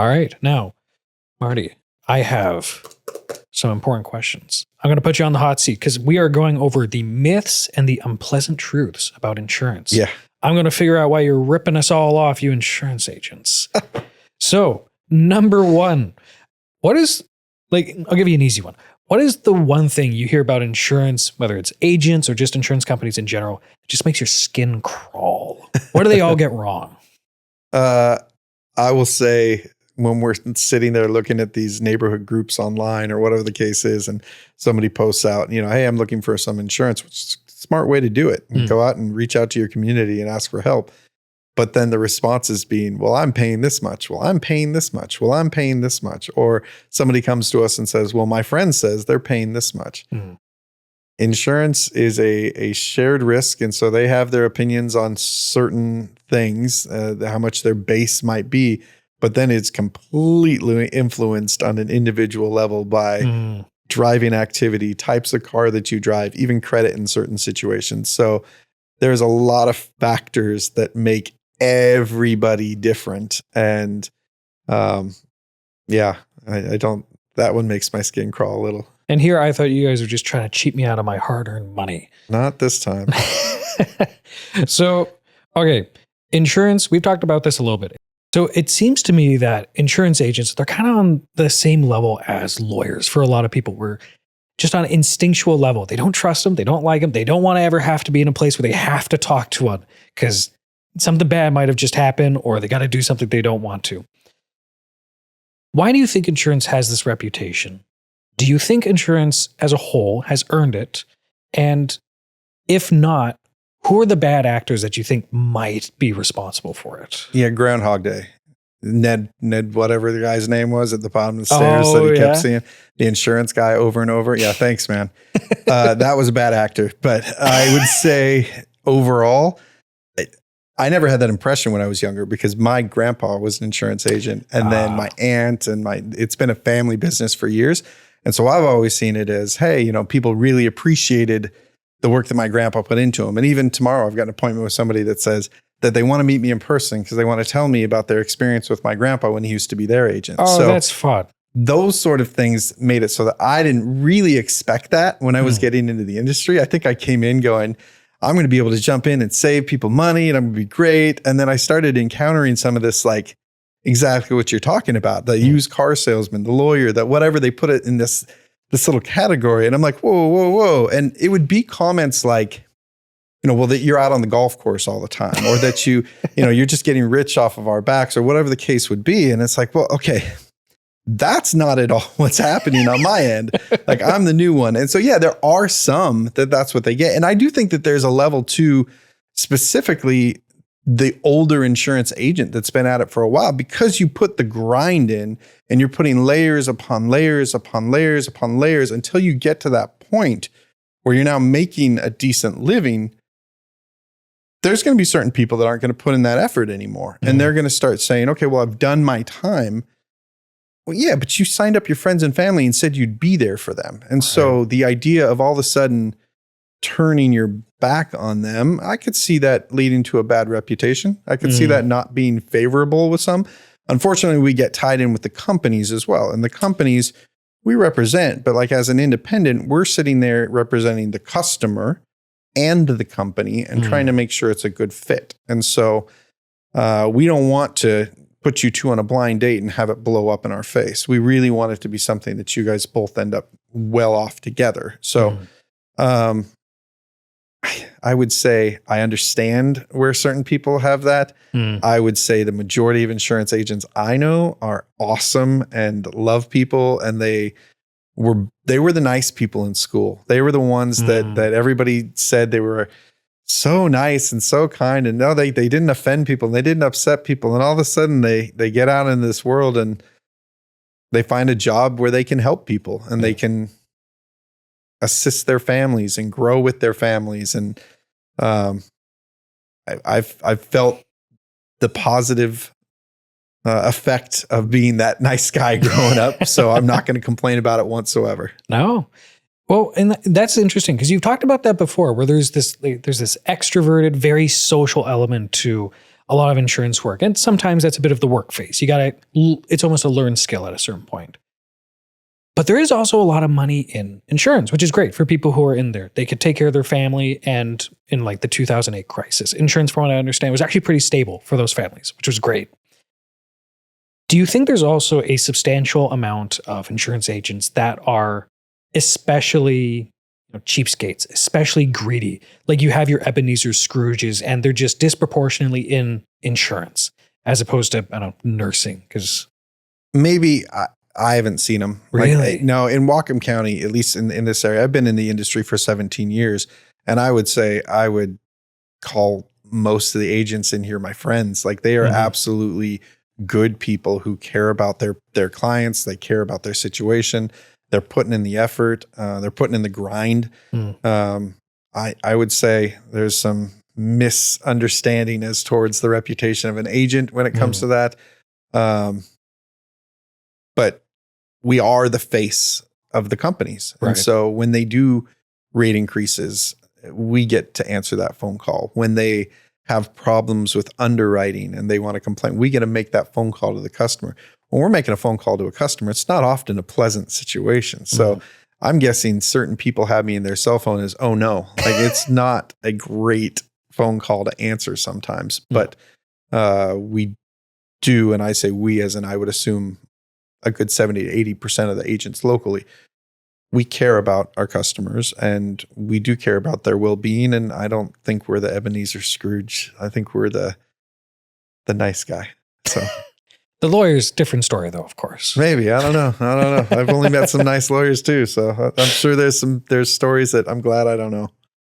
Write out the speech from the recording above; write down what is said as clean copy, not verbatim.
All right. Now, Marty, I have some important questions. I'm going to put you on the hot seat because we are going over the myths and the unpleasant truths about insurance. Yeah. I'm going to figure out why you're ripping us all off, you insurance agents. So, number one, what is, I'll give you an easy one. What is the one thing you hear about insurance, whether it's agents or just insurance companies in general, that just makes your skin crawl? What do they all get wrong? I will say, when we're sitting there looking at these neighborhood groups online or whatever the case is, and somebody posts out, hey, I'm looking for some insurance, which is a smart way to do it. Go out and reach out to your community and ask for help. But then the response is being, well, I'm paying this much. Well, I'm paying this much. Well, I'm paying this much. Or somebody comes to us and says, well, my friend says they're paying this much. Insurance is a shared risk. And so they have their opinions on certain things, how much their base might be. But then it's completely influenced on an individual level by driving activity, types of car that you drive, even credit in certain situations. So there's a lot of factors that make everybody different. And I don't, that one makes my skin crawl a little. And here I thought you guys were just trying to cheat me out of my hard-earned money. Not this time. So, okay, insurance, we've talked about this a little bit. So it seems to me that insurance agents, they're kind of on the same level as lawyers for a lot of people. We're just on an instinctual level. They don't trust them. They don't like them. They don't want to ever have to be in a place where they have to talk to one because something bad might have just happened or they got to do something they don't want to. Why do you think insurance has this reputation? Do you think insurance as a whole has earned it? And if not, who are the bad actors that you think might be responsible for it? Yeah, Groundhog Day. Ned, whatever the guy's name was at the bottom of the stairs that he kept seeing. The insurance guy over and over. Yeah, thanks, man. That was a bad actor. But I would say overall, I never had that impression when I was younger because my grandpa was an insurance agent. And then my aunt and it's been a family business for years. And so I've always seen it as, hey, people really appreciated the work that my grandpa put into them. And even tomorrow, I've got an appointment with somebody that says that they want to meet me in person because they want to tell me about their experience with my grandpa when he used to be their agent. Oh, so that's fun. Those sort of things made it so that I didn't really expect that when I was getting into the industry. I think I came in going, I'm going to be able to jump in and save people money and I'm going to be great. And then I started encountering some of this, exactly what you're talking about, the used car salesman, the lawyer, that whatever they put it in this little category. And I'm like, whoa. And it would be comments like, well, that you're out on the golf course all the time, or that you're just getting rich off of our backs, or whatever the case would be. And it's like, well, okay, that's not at all what's happening on my end. I'm the new one. And so, yeah, there are some that's what they get. And I do think that there's a level to specifically the older insurance agent that's been at it for a while, because you put the grind in and you're putting layers upon layers upon layers upon layers until you get to that point where you're now making a decent living. There's going to be certain people that aren't going to put in that effort anymore. And they're going to start saying, okay, well, I've done my time. Well, yeah, but you signed up your friends and family and said you'd be there for them. And so the idea of all of a sudden turning your back on them, I could see that leading to a bad reputation. I could see that not being favorable with some. Unfortunately, we get tied in with the companies as well. And the companies we represent, but as an independent, we're sitting there representing the customer and the company and trying to make sure it's a good fit. And so we don't want to put you two on a blind date and have it blow up in our face. We really want it to be something that you guys both end up well off together. So I would say I understand where certain people have that. I would say the majority of insurance agents I know are awesome and love people, and they were the nice people in school. They were the ones that everybody said they were so nice and so kind, and no, they didn't offend people and they didn't upset people. And all of a sudden they get out in this world and they find a job where they can help people and they can assist their families and grow with their families. And I've felt the positive effect of being that nice guy growing up. So I'm not going to complain about it whatsoever. No. Well, and that's interesting because you've talked about that before, where there's this extroverted, very social element to a lot of insurance work. And sometimes that's a bit of the work phase. It's almost a learned skill at a certain point. But there is also a lot of money in insurance, which is great for people who are in there. They could take care of their family. And in like the 2008 crisis, insurance, from what I understand, was actually pretty stable for those families, which was great. Do you think there's also a substantial amount of insurance agents that are especially cheapskates, especially greedy? Like you have your Ebenezer Scrooges and they're just disproportionately in insurance as opposed to, I don't know, nursing? Because maybe I haven't seen them. Really? No, in Whatcom County, at least in this area, I've been in the industry for 17 years. And I would say I would call most of the agents in here my friends. Like they are absolutely good people who care about their clients. They care about their situation. They're putting in the effort. They're putting in the grind. I would say there's some misunderstanding as towards the reputation of an agent when it comes to that. But we are the face of the companies. Right. And so when they do rate increases, we get to answer that phone call. When they have problems with underwriting and they want to complain, we get to make that phone call to the customer. When we're making a phone call to a customer, it's not often a pleasant situation. So I'm guessing certain people have me in their cell phone as, oh no, like it's not a great phone call to answer sometimes, but we do. And I say we, as in I would assume a good 70 to 80% of the agents locally, we care about our customers and we do care about their well-being. And I don't think we're the Ebenezer Scrooge. I think we're the nice guy. So the lawyer's different story though, of course. Maybe. I don't know. I've only met some nice lawyers too. So I'm sure there's stories that I'm glad I don't know.